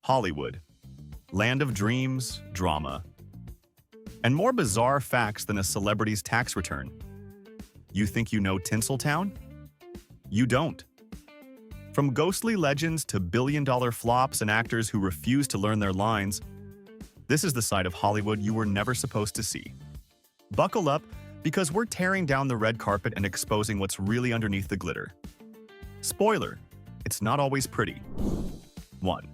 Hollywood, land of dreams, drama, and more bizarre facts than a celebrity's tax return. You think you know Tinseltown? You don't. From ghostly legends to billion-dollar flops and actors who refuse to learn their lines, this is the side of Hollywood you were never supposed to see. Buckle up, because we're tearing down the red carpet and exposing what's really underneath the glitter. Spoiler, it's not always pretty. 1.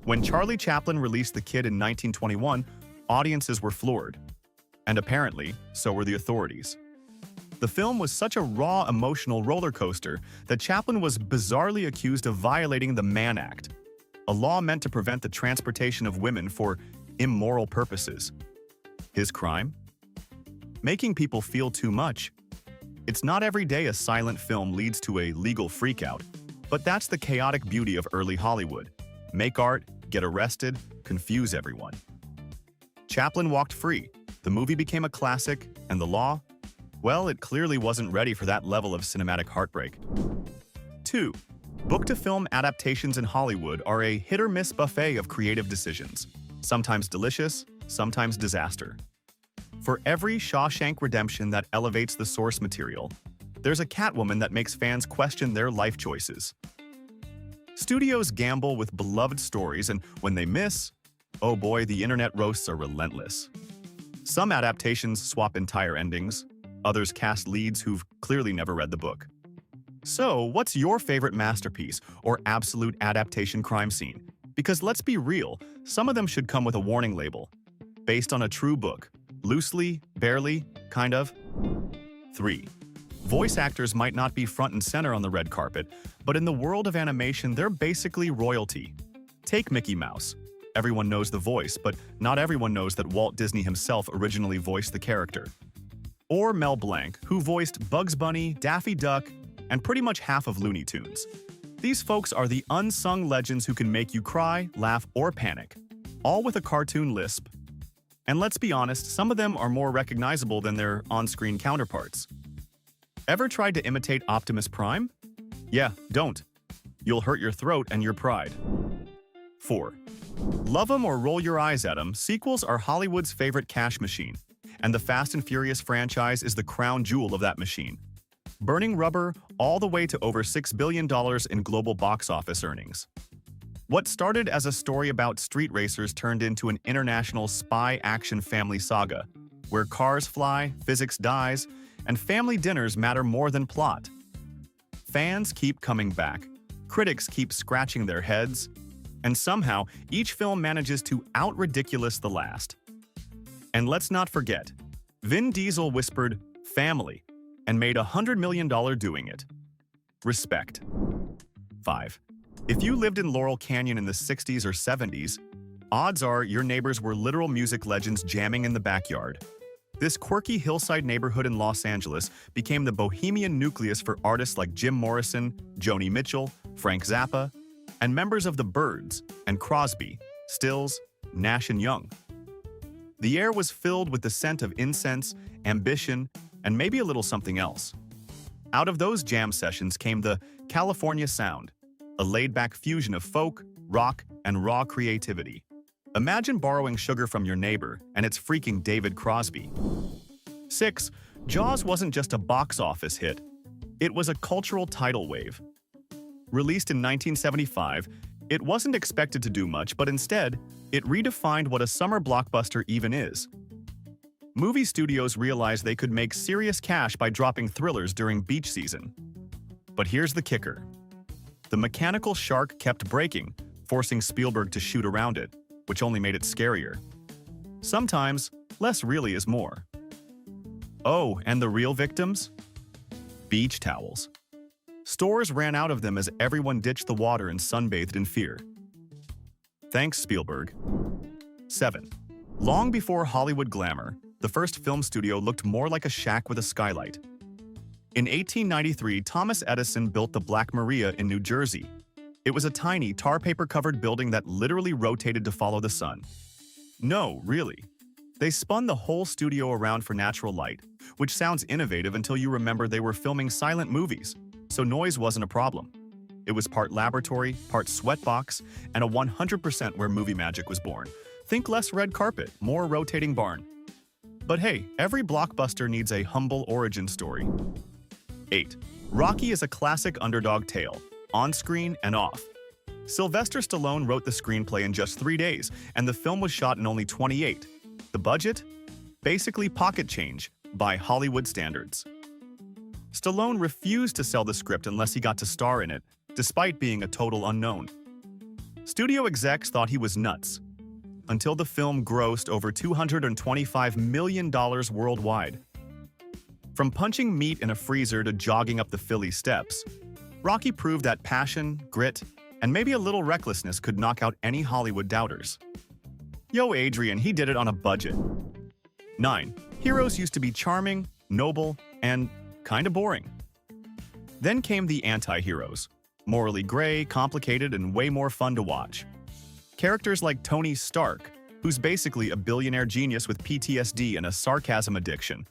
When Charlie Chaplin released The Kid in 1921, audiences were floored. And apparently, so were the authorities. The film was such a raw, emotional roller coaster that Chaplin was bizarrely accused of violating the Mann Act, a law meant to prevent the transportation of women for immoral purposes. His crime? Making people feel too much. It's not every day a silent film leads to a legal freakout, but that's the chaotic beauty of early Hollywood. Make art, get arrested, confuse everyone. Chaplin walked free, the movie became a classic, and the law? Well, it clearly wasn't ready for that level of cinematic heartbreak. 2. Book-to-film adaptations in Hollywood are a hit-or-miss buffet of creative decisions, sometimes delicious, sometimes disaster. For every Shawshank Redemption that elevates the source material, there's a Catwoman that makes fans question their life choices. Studios gamble with beloved stories, and when they miss, oh boy, the internet roasts are relentless. Some adaptations swap entire endings, others cast leads who've clearly never read the book. So, what's your favorite masterpiece or absolute adaptation crime scene? Because let's be real, some of them should come with a warning label. Based on a true book. Loosely, barely, kind of. 3. Voice actors might not be front and center on the red carpet, but in the world of animation, they're basically royalty. Take Mickey Mouse. Everyone knows the voice, but not everyone knows that Walt Disney himself originally voiced the character. Or Mel Blanc, who voiced Bugs Bunny, Daffy Duck, and pretty much half of Looney Tunes. These folks are the unsung legends who can make you cry, laugh, or panic, all with a cartoon lisp. And let's be honest, some of them are more recognizable than their on-screen counterparts. Ever tried to imitate Optimus Prime? Yeah, don't. You'll hurt your throat and your pride. 4. Love 'em or roll your eyes at 'em, sequels are Hollywood's favorite cash machine, and the Fast and Furious franchise is the crown jewel of that machine, burning rubber all the way to over $6 billion in global box office earnings. What started as a story about street racers turned into an international spy action family saga, where cars fly, physics dies, and family dinners matter more than plot. Fans keep coming back, critics keep scratching their heads, and somehow each film manages to out-ridiculous the last. And let's not forget, Vin Diesel whispered, "family," and made $100 million doing it. Respect. 5. If you lived in Laurel Canyon in the 60s or 70s, odds are your neighbors were literal music legends jamming in the backyard. This quirky hillside neighborhood in Los Angeles became the bohemian nucleus for artists like Jim Morrison, Joni Mitchell, Frank Zappa, and members of the Byrds and Crosby, Stills, Nash & Young. The air was filled with the scent of incense, ambition, and maybe a little something else. Out of those jam sessions came the California Sound, a laid-back fusion of folk, rock, and raw creativity. Imagine borrowing sugar from your neighbor, and it's freaking David Crosby. 6. Jaws wasn't just a box office hit. It was a cultural tidal wave. Released in 1975, it wasn't expected to do much, but instead, it redefined what a summer blockbuster even is. Movie studios realized they could make serious cash by dropping thrillers during beach season. But here's the kicker. The mechanical shark kept breaking, forcing Spielberg to shoot around it, which only made it scarier. Sometimes, less really is more. Oh, and the real victims? Beach towels. Stores ran out of them as everyone ditched the water and sunbathed in fear. Thanks, Spielberg. 7. Long before Hollywood glamour, the first film studio looked more like a shack with a skylight. In 1893, Thomas Edison built the Black Maria in New Jersey. It was a tiny, tar paper-covered building that literally rotated to follow the sun. No, really. They spun the whole studio around for natural light, which sounds innovative until you remember they were filming silent movies, so noise wasn't a problem. It was part laboratory, part sweatbox, and a 100% where movie magic was born. Think less red carpet, more rotating barn. But hey, every blockbuster needs a humble origin story. 8. Rocky is a classic underdog tale, on-screen and off. Sylvester Stallone wrote the screenplay in just 3 days, and the film was shot in only 28. The budget? Basically pocket change, by Hollywood standards. Stallone refused to sell the script unless he got to star in it, despite being a total unknown. Studio execs thought he was nuts, until the film grossed over $225 million worldwide. From punching meat in a freezer to jogging up the Philly steps, Rocky proved that passion, grit, and maybe a little recklessness could knock out any Hollywood doubters. Yo, Adrian, he did it on a budget. 9. Heroes used to be charming, noble, and kinda boring. Then came the anti-heroes, morally gray, complicated, and way more fun to watch. Characters like Tony Stark, who's basically a billionaire genius with PTSD and a sarcasm addiction,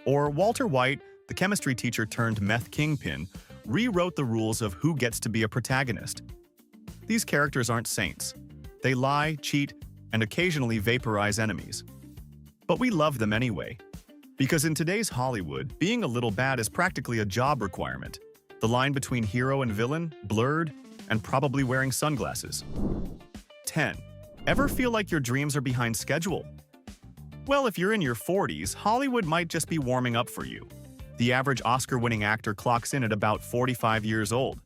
or Walter White, the chemistry teacher turned meth kingpin, rewrote the rules of who gets to be a protagonist. These characters aren't saints. They lie, cheat, and occasionally vaporize enemies. But we love them anyway. Because in today's Hollywood, being a little bad is practically a job requirement. The line between hero and villain, blurred, and probably wearing sunglasses. 10. Ever feel like your dreams are behind schedule? Well, if you're in your 40s, Hollywood might just be warming up for you. The average Oscar-winning actor clocks in at about 45 years old.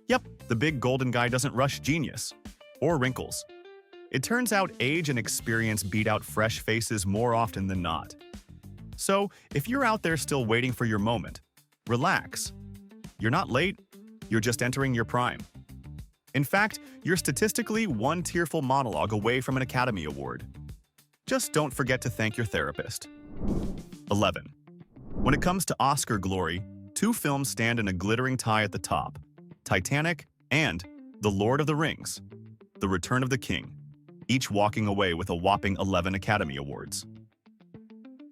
Yep, the big golden guy doesn't rush genius. Or wrinkles. It turns out age and experience beat out fresh faces more often than not. So, if you're out there still waiting for your moment, relax. You're not late, you're just entering your prime. In fact, you're statistically one tearful monologue away from an Academy Award. Just don't forget to thank your therapist. 11. When it comes to Oscar glory, 2 films stand in a glittering tie at the top: Titanic and The Lord of the Rings, The Return of the King, each walking away with a whopping 11 Academy Awards.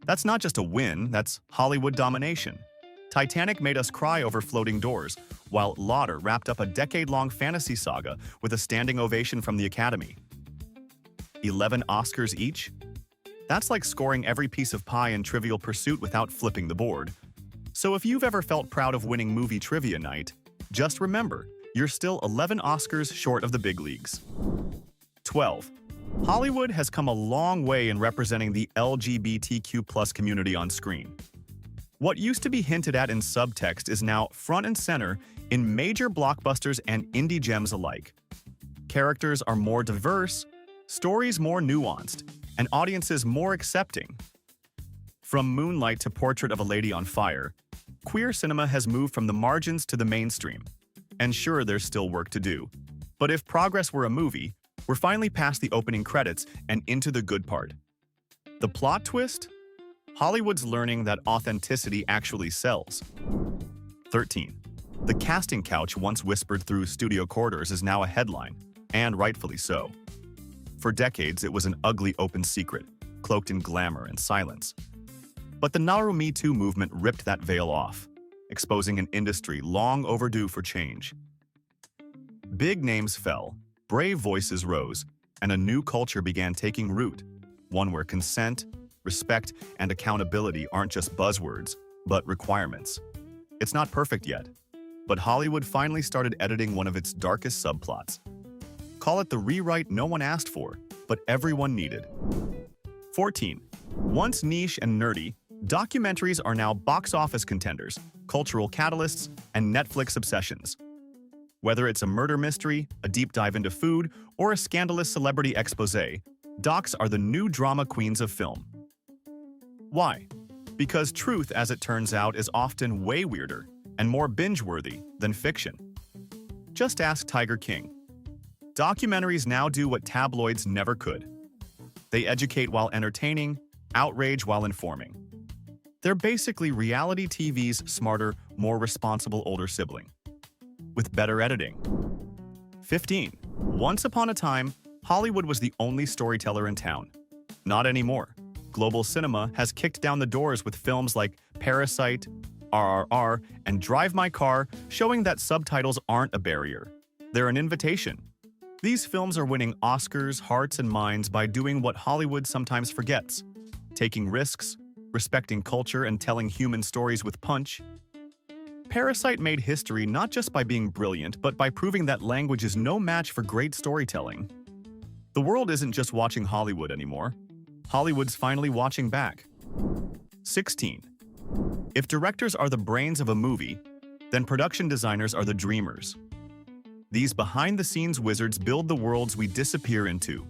That's not just a win, that's Hollywood domination. Titanic made us cry over floating doors, while Lauder wrapped up a decade-long fantasy saga with a standing ovation from the Academy. 11 Oscars each? That's like scoring every piece of pie in Trivial Pursuit without flipping the board. So if you've ever felt proud of winning movie trivia night, just remember, you're still 11 Oscars short of the big leagues. 12. Hollywood has come a long way in representing the LGBTQ+ community on screen. What used to be hinted at in subtext is now front and center in major blockbusters and indie gems alike. Characters are more diverse, stories more nuanced, and audiences more accepting. From Moonlight to Portrait of a Lady on Fire, queer cinema has moved from the margins to the mainstream. And sure, there's still work to do. But if progress were a movie, we're finally past the opening credits and into the good part. The plot twist? Hollywood's learning that authenticity actually sells. 13. The casting couch once whispered through studio corridors is now a headline, and rightfully so. For decades, it was an ugly open secret, cloaked in glamour and silence. But the Nauru Me Too movement ripped that veil off, exposing an industry long overdue for change. Big names fell, brave voices rose, and a new culture began taking root, one where consent, respect, and accountability aren't just buzzwords, but requirements. It's not perfect yet, but Hollywood finally started editing one of its darkest subplots. Call it the rewrite no one asked for, but everyone needed. 14. Once niche and nerdy, documentaries are now box office contenders, cultural catalysts, and Netflix obsessions. Whether it's a murder mystery, a deep dive into food, or a scandalous celebrity exposé, docs are the new drama queens of film. Why? Because truth, as it turns out, is often way weirder and more binge-worthy than fiction. Just ask Tiger King. Documentaries now do what tabloids never could. They educate while entertaining, outrage while informing. They're basically reality TV's smarter, more responsible older sibling, with better editing. 15. Once upon a time, Hollywood was the only storyteller in town. Not anymore. Global cinema has kicked down the doors with films like Parasite, RRR, and Drive My Car, showing that subtitles aren't a barrier. They're an invitation. These films are winning Oscars, hearts, and minds by doing what Hollywood sometimes forgets: taking risks, respecting culture, and telling human stories with punch. Parasite made history not just by being brilliant, but by proving that language is no match for great storytelling. The world isn't just watching Hollywood anymore. Hollywood's finally watching back. 16. If directors are the brains of a movie, then production designers are the dreamers. These behind-the-scenes wizards build the worlds we disappear into: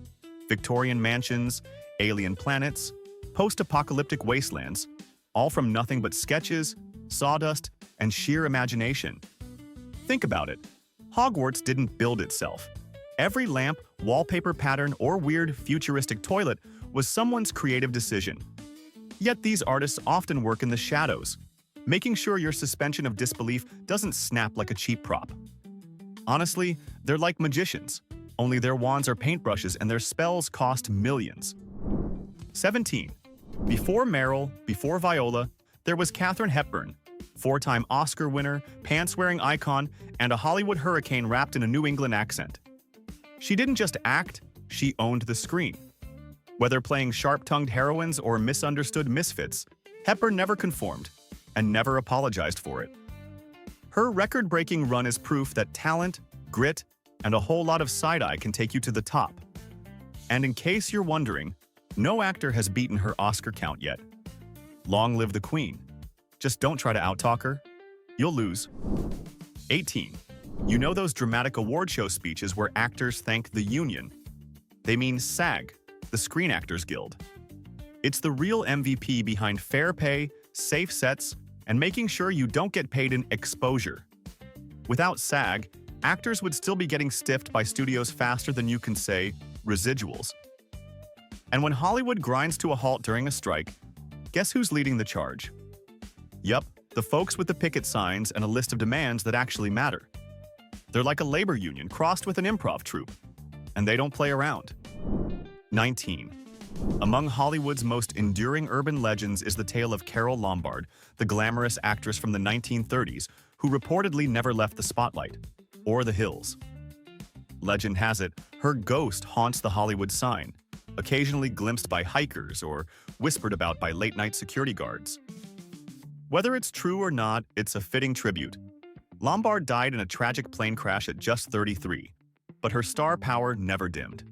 Victorian mansions, alien planets, post-apocalyptic wastelands, all from nothing but sketches, sawdust, and sheer imagination. Think about it. Hogwarts didn't build itself. Every lamp, wallpaper pattern, or weird futuristic toilet was someone's creative decision. Yet these artists often work in the shadows, making sure your suspension of disbelief doesn't snap like a cheap prop. Honestly, they're like magicians, only their wands are paintbrushes and their spells cost millions. 17. Before Meryl, before Viola, there was Katharine Hepburn, four-time Oscar winner, pants-wearing icon, and a Hollywood hurricane wrapped in a New England accent. She didn't just act, she owned the screen. Whether playing sharp-tongued heroines or misunderstood misfits, Hepburn never conformed and never apologized for it. Her record-breaking run is proof that talent, grit, and a whole lot of side-eye can take you to the top. And in case you're wondering, no actor has beaten her Oscar count yet. Long live the Queen. Just don't try to out-talk her. You'll lose. 18. You know those dramatic award show speeches where actors thank the union? They mean SAG, the Screen Actors Guild. It's the real MVP behind fair pay, safe sets, and making sure you don't get paid in exposure. Without SAG, actors would still be getting stiffed by studios faster than you can say residuals. And when Hollywood grinds to a halt during a strike, guess who's leading the charge? Yup, the folks with the picket signs and a list of demands that actually matter. They're like a labor union crossed with an improv troupe, and they don't play around. 19. Among Hollywood's most enduring urban legends is the tale of Carole Lombard, the glamorous actress from the 1930s who reportedly never left the spotlight, or the hills. Legend has it, her ghost haunts the Hollywood sign, occasionally glimpsed by hikers or whispered about by late-night security guards. Whether it's true or not, it's a fitting tribute. Lombard died in a tragic plane crash at just 33, but her star power never dimmed.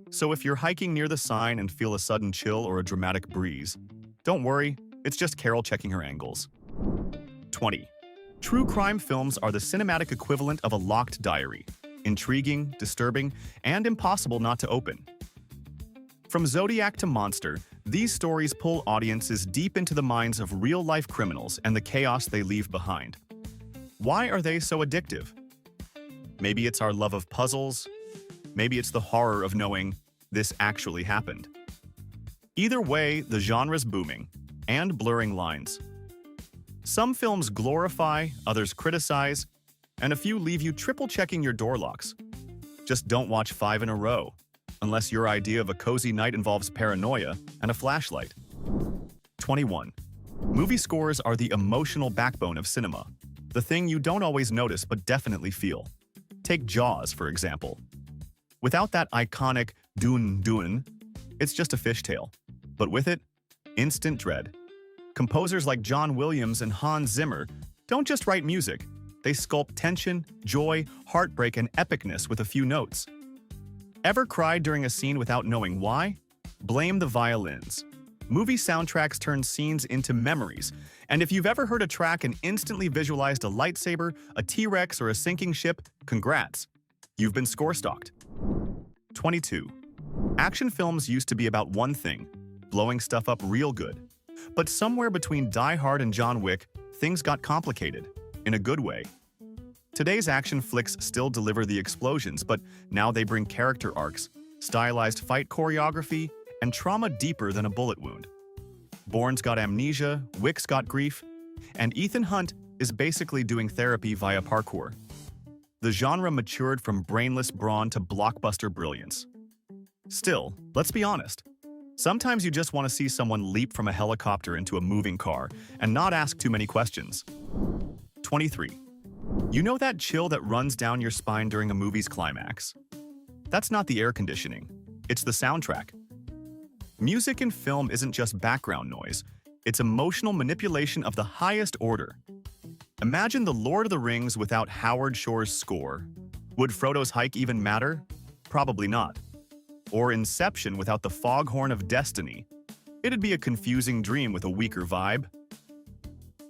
So if you're hiking near the sign and feel a sudden chill or a dramatic breeze, don't worry, it's just Carol checking her angles. 20. True crime films are the cinematic equivalent of a locked diary, intriguing, disturbing, and impossible not to open. From Zodiac to Monster, these stories pull audiences deep into the minds of real-life criminals and the chaos they leave behind. Why are they so addictive? Maybe it's our love of puzzles. Maybe it's the horror of knowing this actually happened. Either way, the genre's booming and blurring lines. Some films glorify, others criticize, and a few leave you triple-checking your door locks. Just don't watch 5 in a row, unless your idea of a cozy night involves paranoia and a flashlight. 21. Movie scores are the emotional backbone of cinema, the thing you don't always notice but definitely feel. Take Jaws, for example. Without that iconic dun-dun, it's just a fishtail. But with it, instant dread. Composers like John Williams and Hans Zimmer don't just write music, they sculpt tension, joy, heartbreak, and epicness with a few notes. Ever cried during a scene without knowing why? Blame the violins. Movie soundtracks turn scenes into memories, and if you've ever heard a track and instantly visualized a lightsaber, a T-Rex, or a sinking ship, congrats. You've been score-stalked. 22. Action films used to be about one thing, blowing stuff up real good. But somewhere between Die Hard and John Wick, things got complicated, in a good way. Today's action flicks still deliver the explosions, but now they bring character arcs, stylized fight choreography, and trauma deeper than a bullet wound. Bourne's got amnesia, Wick's got grief, and Ethan Hunt is basically doing therapy via parkour. The genre matured from brainless brawn to blockbuster brilliance. Still, let's be honest. Sometimes you just want to see someone leap from a helicopter into a moving car and not ask too many questions. 23. You know that chill that runs down your spine during a movie's climax? That's not the air conditioning, it's the soundtrack. Music in film isn't just background noise, it's emotional manipulation of the highest order. Imagine The Lord of the Rings without Howard Shore's score. Would Frodo's hike even matter? Probably not. Or Inception without the foghorn of destiny. It'd be a confusing dream with a weaker vibe.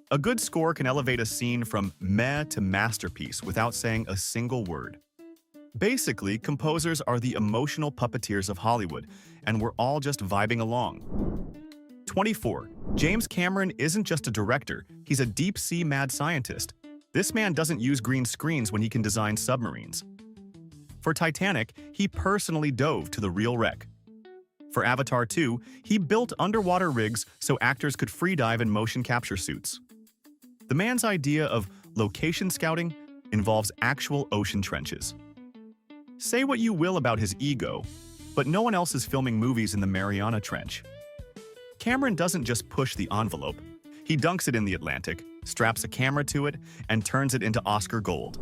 A good score can elevate a scene from meh to masterpiece without saying a single word. Basically, composers are the emotional puppeteers of Hollywood, and we're all just vibing along. 24. James Cameron isn't just a director, he's a deep-sea mad scientist. This man doesn't use green screens when he can design submarines. For Titanic, he personally dove to the real wreck. For Avatar 2, he built underwater rigs so actors could freedive in motion capture suits. The man's idea of location scouting involves actual ocean trenches. Say what you will about his ego, but no one else is filming movies in the Mariana Trench. Cameron doesn't just push the envelope. He dunks it in the Atlantic, straps a camera to it, and turns it into Oscar gold.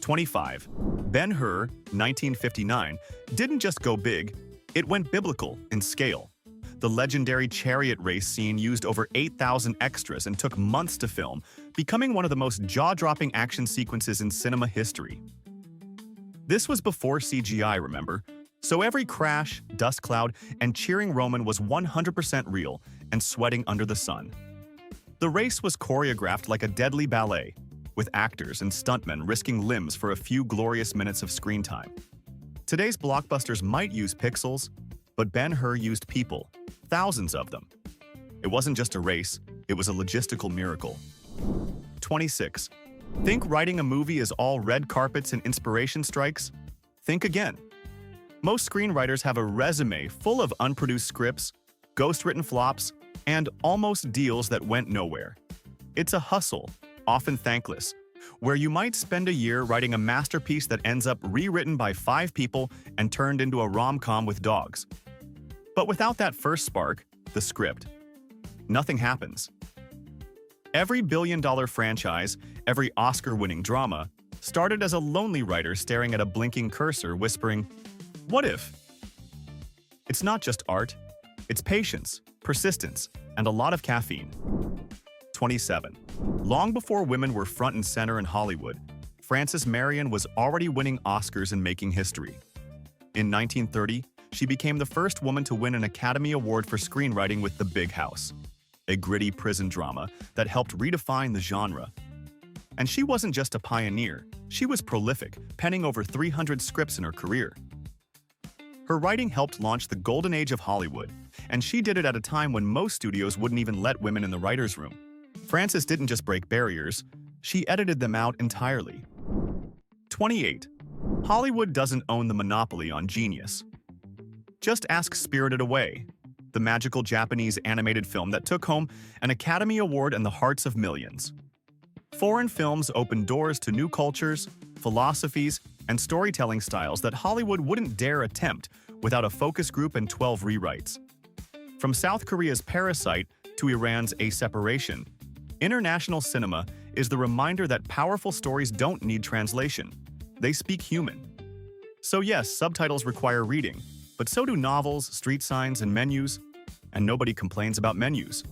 25. Ben-Hur, 1959, didn't just go big, it went biblical in scale. The legendary chariot race scene used over 8,000 extras and took months to film, becoming one of the most jaw-dropping action sequences in cinema history. This was before CGI, remember? So every crash, dust cloud, and cheering Roman was 100% real and sweating under the sun. The race was choreographed like a deadly ballet, with actors and stuntmen risking limbs for a few glorious minutes of screen time. Today's blockbusters might use pixels, but Ben-Hur used people, thousands of them. It wasn't just a race, it was a logistical miracle. 26. Think writing a movie is all red carpets and inspiration strikes? Think again. Most screenwriters have a resume full of unproduced scripts, ghost-written flops, and almost deals that went nowhere. It's a hustle, often thankless, where you might spend a year writing a masterpiece that ends up rewritten by 5 people and turned into a rom-com with dogs. But without that first spark, the script, nothing happens. Every billion-dollar franchise, every Oscar-winning drama, started as a lonely writer staring at a blinking cursor whispering, "What if?" It's not just art, it's patience, persistence, and a lot of caffeine. 27. Long before women were front and center in Hollywood, Frances Marion was already winning Oscars and making history. In 1930, she became the first woman to win an Academy Award for screenwriting with The Big House, a gritty prison drama that helped redefine the genre. And she wasn't just a pioneer, she was prolific, penning over 300 scripts in her career. Her writing helped launch the golden age of Hollywood, and she did it at a time when most studios wouldn't even let women in the writer's room. Frances didn't just break barriers, she edited them out entirely. 28. Hollywood doesn't own the monopoly on genius. Just ask Spirited Away, the magical Japanese animated film that took home an Academy Award and the hearts of millions. Foreign films opened doors to new cultures, philosophies, and storytelling styles that Hollywood wouldn't dare attempt without a focus group and 12 rewrites. From South Korea's Parasite to Iran's A Separation, international cinema is the reminder that powerful stories don't need translation. They speak human. So yes, subtitles require reading, but so do novels, street signs, and menus, and nobody complains about menus.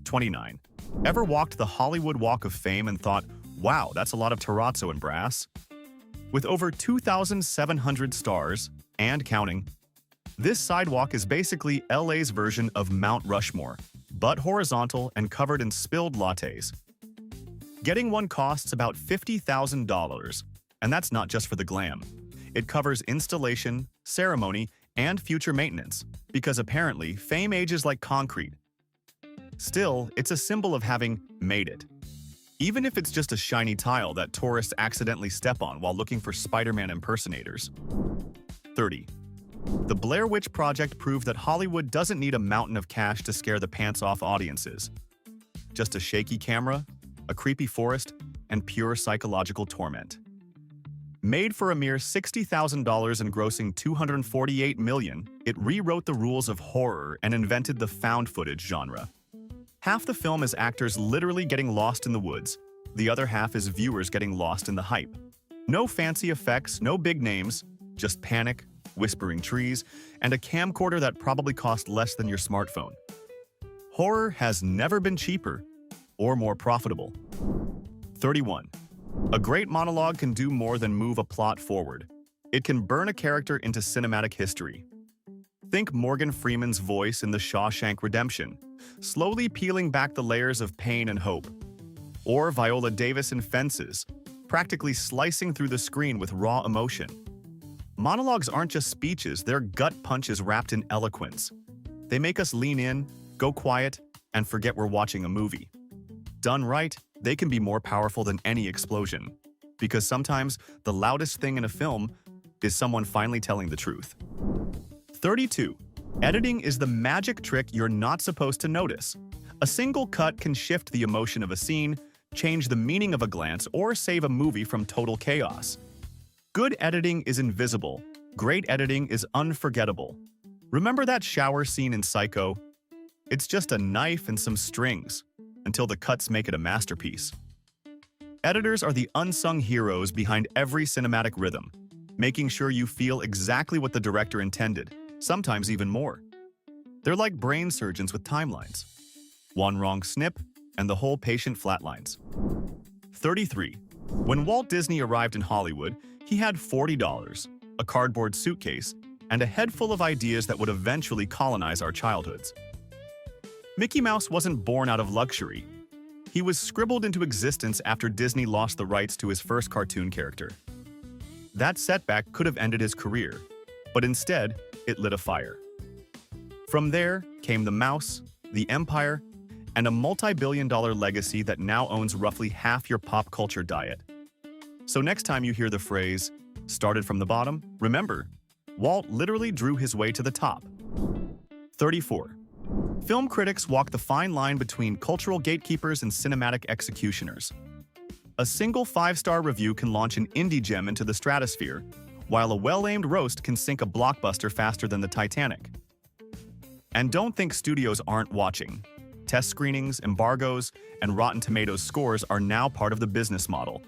29. Ever walked the Hollywood Walk of Fame and thought, wow, that's a lot of terrazzo and brass? With over 2,700 stars, and counting, this sidewalk is basically LA's version of Mount Rushmore, but horizontal and covered in spilled lattes. Getting one costs about $50,000, and that's not just for the glam. It covers installation, ceremony, and future maintenance, because apparently fame ages like concrete. Still, it's a symbol of having made it. Even if it's just a shiny tile that tourists accidentally step on while looking for Spider-Man impersonators. 30. The Blair Witch Project proved that Hollywood doesn't need a mountain of cash to scare the pants off audiences. Just a shaky camera, a creepy forest, and pure psychological torment. Made for a mere $60,000 and grossing $248 million, it rewrote the rules of horror and invented the found footage genre. Half the film is actors literally getting lost in the woods, The other half is viewers getting lost in the hype. No fancy effects, no big names, just panic, whispering trees, and a camcorder that probably cost less than your smartphone. Horror has never been cheaper or more profitable. 31. A great monologue can do more than move a plot forward. It can burn a character into cinematic history. Think Morgan Freeman's voice in The Shawshank Redemption, slowly peeling back the layers of pain and hope. Or Viola Davis in Fences, practically slicing through the screen with raw emotion. Monologues aren't just speeches, they're gut punches wrapped in eloquence. They make us lean in, go quiet, and forget we're watching a movie. Done right, they can be more powerful than any explosion. Because sometimes the loudest thing in a film is someone finally telling the truth. 32. Editing is the magic trick you're not supposed to notice. A single cut can shift the emotion of a scene, change the meaning of a glance, or save a movie from total chaos. Good editing is invisible. Great editing is unforgettable. Remember that shower scene in Psycho? It's just a knife and some strings, until the cuts make it a masterpiece. Editors are the unsung heroes behind every cinematic rhythm, making sure you feel exactly what the director intended, sometimes even more. They're like brain surgeons with timelines. One wrong snip, and the whole patient flatlines. 33. When Walt Disney arrived in Hollywood, he had $40, a cardboard suitcase, and a head full of ideas that would eventually colonize our childhoods. Mickey Mouse wasn't born out of luxury. He was scribbled into existence after Disney lost the rights to his first cartoon character. That setback could have ended his career, but instead, it lit a fire. From there came the mouse, the empire, and a multi-billion-dollar legacy that now owns roughly half your pop culture diet. So next time you hear the phrase, "started from the bottom," remember, Walt literally drew his way to the top. 34. Film critics walk the fine line between cultural gatekeepers and cinematic executioners. A single 5-star review can launch an indie gem into the stratosphere, while a well-aimed roast can sink a blockbuster faster than the Titanic. And don't think studios aren't watching. Test screenings, embargoes, and Rotten Tomatoes scores are now part of the business model.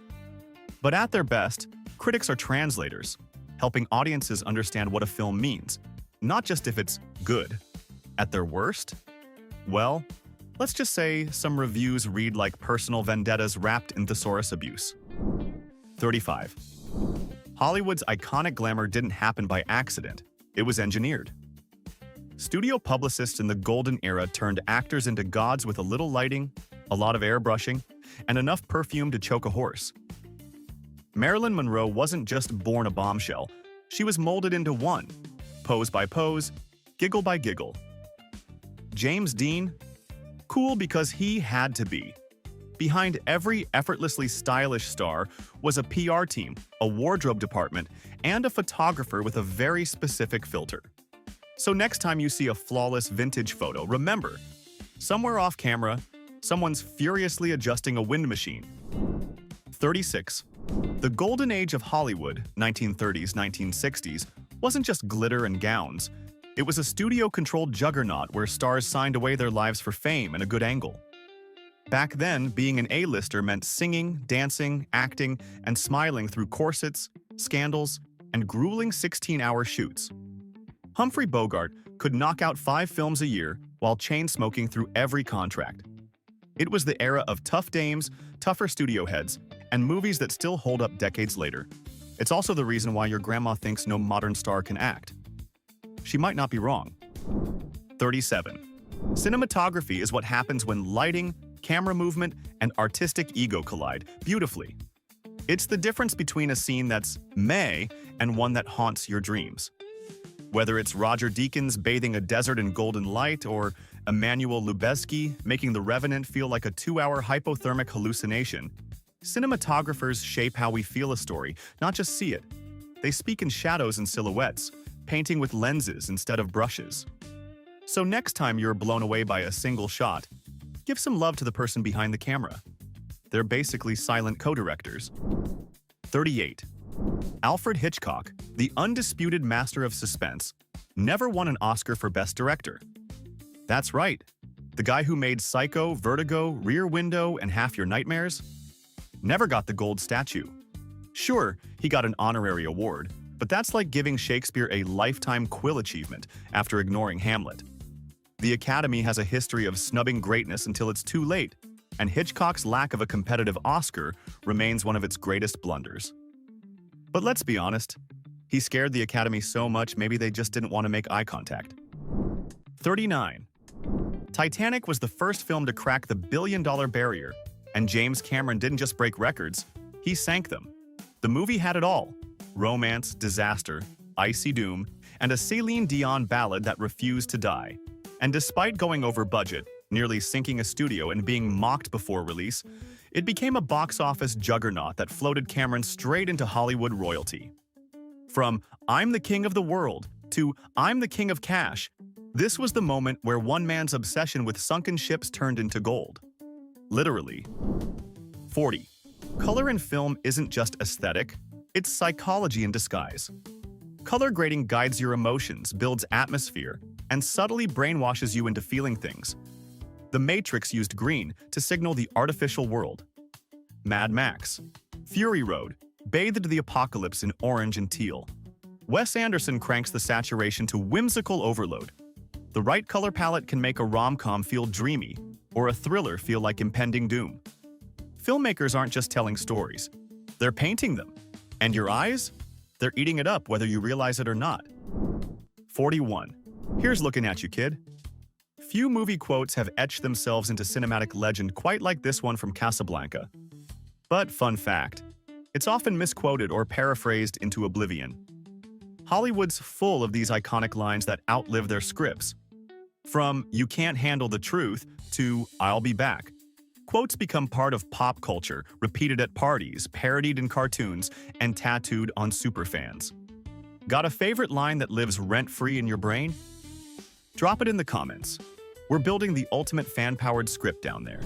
But at their best, critics are translators, helping audiences understand what a film means, not just if it's good. At their worst? Well, let's just say some reviews read like personal vendettas wrapped in thesaurus abuse. 35. Hollywood's iconic glamour didn't happen by accident. It was engineered. Studio publicists in the golden era turned actors into gods with a little lighting, a lot of airbrushing, and enough perfume to choke a horse. Marilyn Monroe wasn't just born a bombshell, she was molded into one, pose by pose, giggle by giggle. James Dean? Cool because he had to be. Behind every effortlessly stylish star was a PR team, a wardrobe department, and a photographer with a very specific filter. So next time you see a flawless vintage photo, remember, somewhere off camera, someone's furiously adjusting a wind machine. 36. The golden age of Hollywood, 1930s, 1960s, wasn't just glitter and gowns. It was a studio-controlled juggernaut where stars signed away their lives for fame and a good angle. Back then, being an A-lister meant singing, dancing, acting, and smiling through corsets, scandals, and grueling 16-hour shoots. Humphrey Bogart could knock out 5 films a year while chain-smoking through every contract. It was the era of tough dames, tougher studio heads, and movies that still hold up decades later. It's also the reason why your grandma thinks no modern star can act. She might not be wrong. 37. Cinematography is what happens when lighting, camera movement, and artistic ego collide beautifully. It's the difference between a scene that's meh and one that haunts your dreams. Whether it's Roger Deakins bathing a desert in golden light or Emmanuel Lubezki making The Revenant feel like a 2-hour hypothermic hallucination, cinematographers shape how we feel a story, not just see it. They speak in shadows and silhouettes, painting with lenses instead of brushes. So next time you're blown away by a single shot, give some love to the person behind the camera. They're basically silent co-directors. 38. Alfred Hitchcock, the undisputed master of suspense, never won an Oscar for Best Director. That's right, the guy who made Psycho, Vertigo, Rear Window, and Half Your Nightmares. never got the gold statue. Sure, he got an honorary award, but that's like giving Shakespeare a lifetime Quill achievement after ignoring Hamlet. The Academy has a history of snubbing greatness until it's too late, and Hitchcock's lack of a competitive Oscar remains one of its greatest blunders. But let's be honest, he scared the Academy so much maybe they just didn't want to make eye contact. 39. Titanic was the first film to crack the billion-dollar barrier, and James Cameron didn't just break records, he sank them. The movie had it all: romance, disaster, icy doom, and a Celine Dion ballad that refused to die. And despite going over budget, nearly sinking a studio and being mocked before release, it became a box office juggernaut that floated Cameron straight into Hollywood royalty. From "I'm the king of the world" to "I'm the king of cash," this was the moment where one man's obsession with sunken ships turned into gold. Literally. 40. Color in film isn't just aesthetic, it's psychology in disguise. Color grading guides your emotions, builds atmosphere, and subtly brainwashes you into feeling things. The Matrix used green to signal the artificial world. Mad Max, Fury Road, bathed the apocalypse in orange and teal. Wes Anderson cranks the saturation to whimsical overload. The right color palette can make a rom-com feel dreamy, or a thriller feel like impending doom. Filmmakers aren't just telling stories, they're painting them. And your eyes? They're eating it up whether you realize it or not. 41. Here's looking at you, kid. Few movie quotes have etched themselves into cinematic legend quite like this one from Casablanca. But fun fact, it's often misquoted or paraphrased into oblivion. Hollywood's full of these iconic lines that outlive their scripts. From "you can't handle the truth" to "I'll be back." Quotes become part of pop culture, repeated at parties, parodied in cartoons, and tattooed on superfans. Got a favorite line that lives rent-free in your brain? Drop it in the comments. We're building the ultimate fan-powered script down there.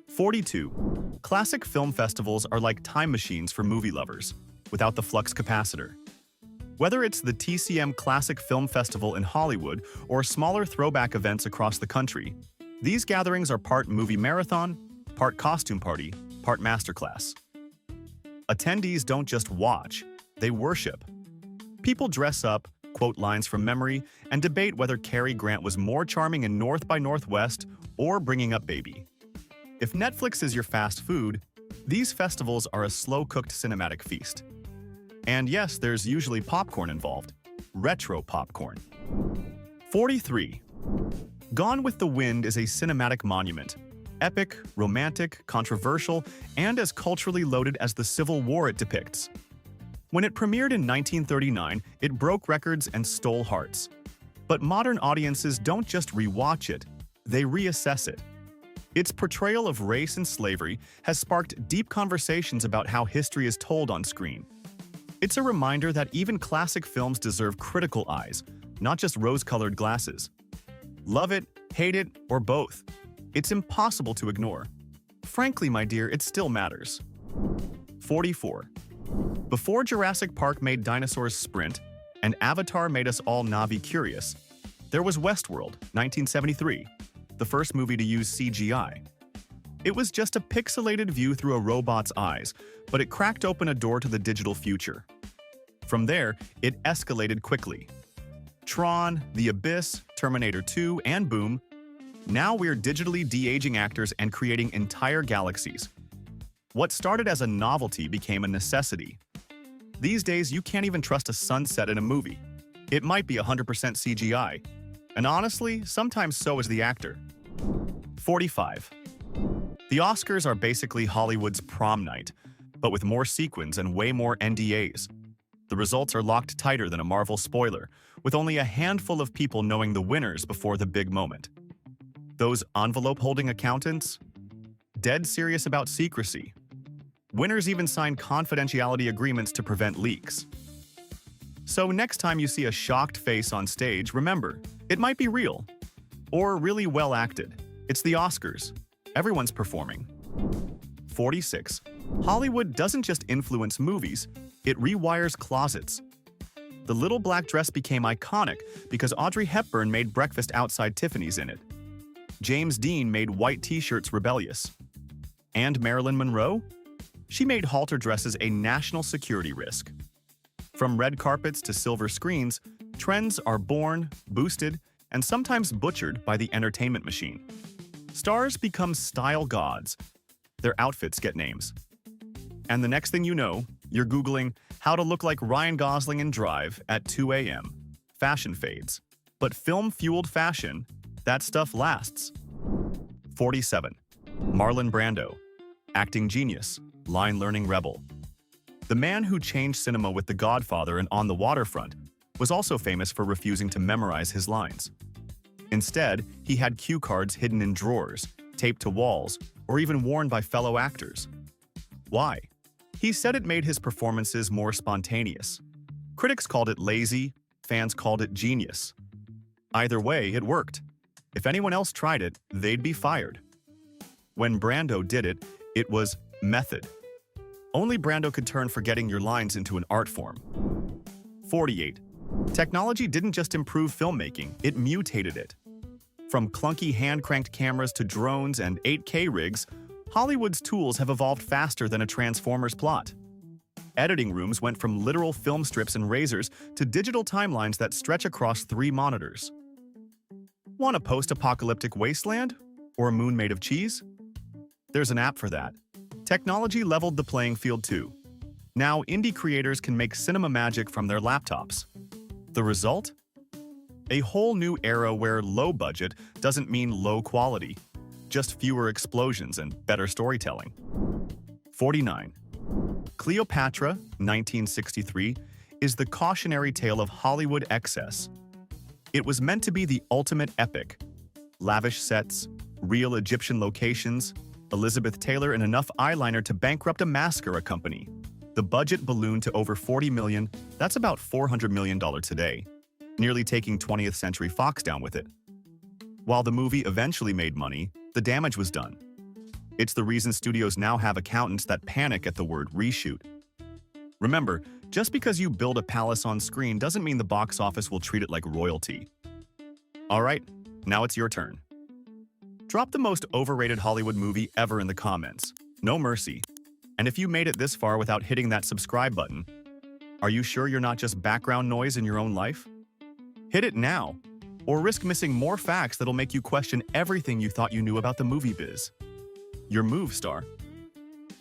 42. Classic film festivals are like time machines for movie lovers, without the flux capacitor. Whether it's the TCM Classic Film Festival in Hollywood or smaller throwback events across the country, these gatherings are part movie marathon, part costume party, part masterclass. Attendees don't just watch, they worship. People dress up, quote lines from memory, and debate whether Cary Grant was more charming in North by Northwest or Bringing Up Baby. If Netflix is your fast food, these festivals are a slow-cooked cinematic feast. And yes, there's usually popcorn involved. Retro popcorn. 43. Gone with the Wind is a cinematic monument. Epic, romantic, controversial, and as culturally loaded as the Civil War it depicts. When it premiered in 1939, it broke records and stole hearts. But modern audiences don't just rewatch it, they reassess it. Its portrayal of race and slavery has sparked deep conversations about how history is told on screen. It's a reminder that even classic films deserve critical eyes, not just rose-colored glasses. Love it, hate it, or both. It's impossible to ignore. Frankly, my dear, it still matters. 44. Before Jurassic Park made dinosaurs sprint, and Avatar made us all Na'vi curious, there was Westworld, 1973, the first movie to use CGI. It was just a pixelated view through a robot's eyes, but it cracked open a door to the digital future. From there, it escalated quickly. Tron, The Abyss, Terminator 2, and boom, now we're digitally de-aging actors and creating entire galaxies. What started as a novelty became a necessity. These days, you can't even trust a sunset in a movie. It might be 100% CGI. And honestly, sometimes so is the actor. 45. The Oscars are basically Hollywood's prom night, but with more sequins and way more NDAs. The results are locked tighter than a Marvel spoiler, with only a handful of people knowing the winners before the big moment. Those envelope-holding accountants? Dead serious about secrecy. Winners even sign confidentiality agreements to prevent leaks. So next time you see a shocked face on stage, remember, it might be real. Or really well acted. It's the Oscars. Everyone's performing. 46. Hollywood doesn't just influence movies, it rewires closets. The little black dress became iconic because Audrey Hepburn made breakfast outside Tiffany's in it. James Dean made white t-shirts rebellious. And Marilyn Monroe? She made halter dresses a national security risk. From red carpets to silver screens, trends are born, boosted, and sometimes butchered by the entertainment machine. Stars become style gods. Their outfits get names. And the next thing you know, you're Googling how to look like Ryan Gosling in Drive at 2 a.m. Fashion fades. But film-fueled fashion, that stuff lasts. 47. Marlon Brando. Acting genius, line-learning rebel. The man who changed cinema with The Godfather and On the Waterfront was also famous for refusing to memorize his lines. Instead, he had cue cards hidden in drawers, taped to walls, or even worn by fellow actors. Why? He said it made his performances more spontaneous. Critics called it lazy, fans called it genius. Either way, it worked. If anyone else tried it, they'd be fired. When Brando did it, it was method. Only Brando could turn forgetting your lines into an art form. 48. Technology didn't just improve filmmaking, it mutated it. From clunky hand-cranked cameras to drones and 8K rigs, Hollywood's tools have evolved faster than a Transformers plot. Editing rooms went from literal film strips and razors to digital timelines that stretch across 3 monitors. Want a post-apocalyptic wasteland? Or a moon made of cheese? There's an app for that. Technology leveled the playing field too. Now indie creators can make cinema magic from their laptops. The result? A whole new era where low budget doesn't mean low quality, just fewer explosions and better storytelling. 49. Cleopatra, 1963, is the cautionary tale of Hollywood excess. It was meant to be the ultimate epic. Lavish sets, real Egyptian locations, Elizabeth Taylor and enough eyeliner to bankrupt a mascara company. The budget ballooned to over $40 million, that's about $400 million today, nearly taking 20th Century Fox down with it. While the movie eventually made money, the damage was done. It's the reason studios now have accountants that panic at the word reshoot. Remember, just because you build a palace on screen doesn't mean the box office will treat it like royalty. Alright, now it's your turn. Drop the most overrated Hollywood movie ever in the comments. No mercy. And if you made it this far without hitting that subscribe button, are you sure you're not just background noise in your own life? Hit it now, or risk missing more facts that'll make you question everything you thought you knew about the movie biz. Your move, star.